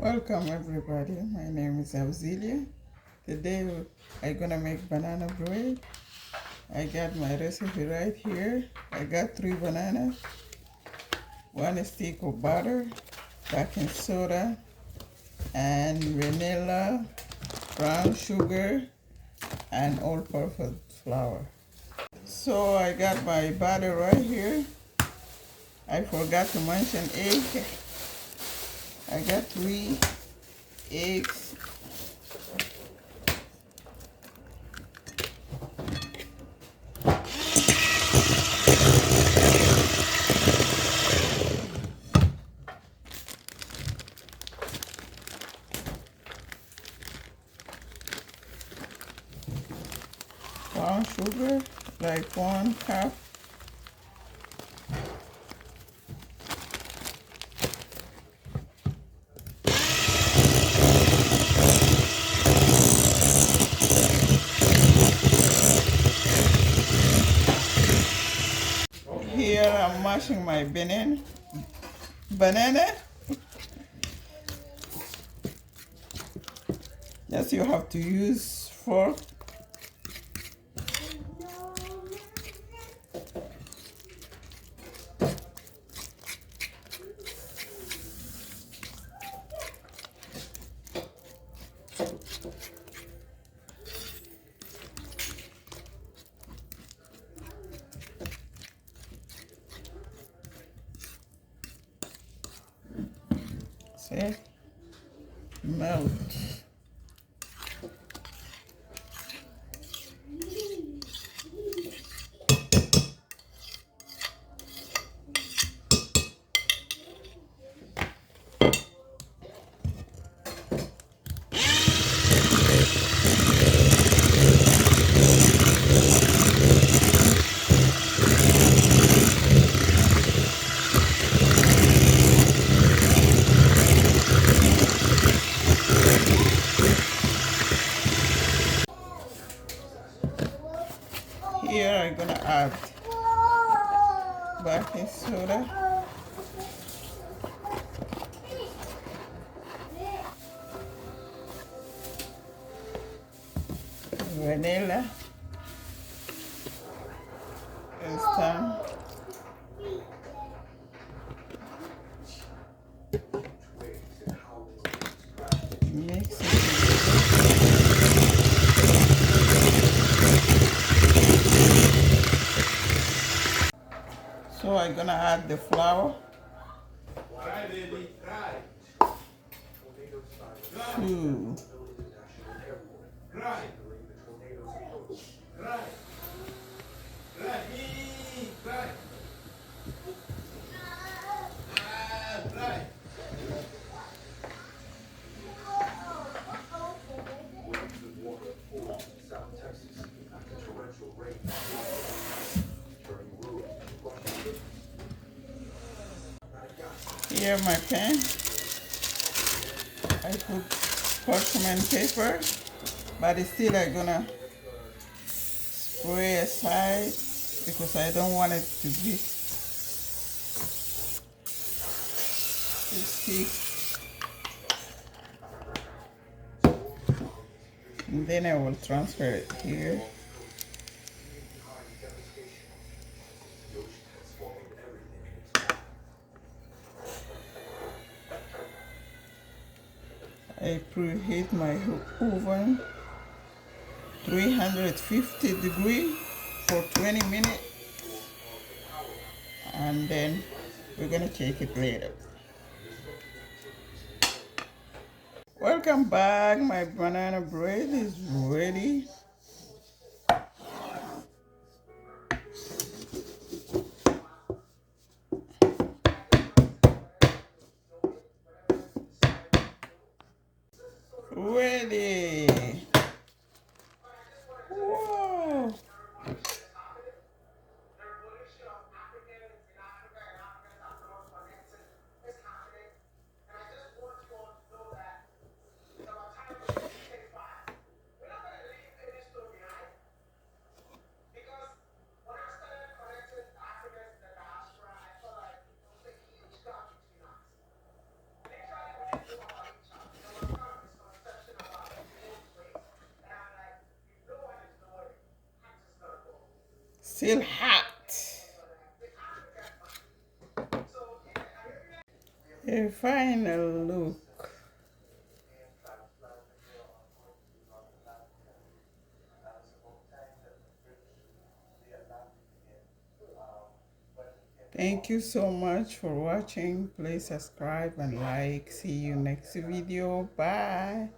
Welcome everybody, my name is Auxilia. Today I'm gonna make banana bread. I got my recipe right here. I got 3 bananas, 1 stick of butter, baking soda, and vanilla, brown sugar, and all-purpose flour. So I got my butter right here. I forgot to mention egg. I got 3 eggs. Brown sugar, like 1 cup. Here I'm mashing my banana. Yes, you have to use fork. See? Melt. Here I'm gonna add baking soda, vanilla, instant, mix it. So I'm gonna add the flour. Two. Here my pan. I put parchment paper, but still I'm gonna spray aside because I don't want it to be stick. And then I will transfer it here. I preheat my oven 350 degrees for 20 minutes, and then we're gonna take it later. Welcome back. My banana bread is ready. Ready. Whoa. Still hot. A final look. Thank you so much for watching. Please subscribe and like. See you next video. Bye.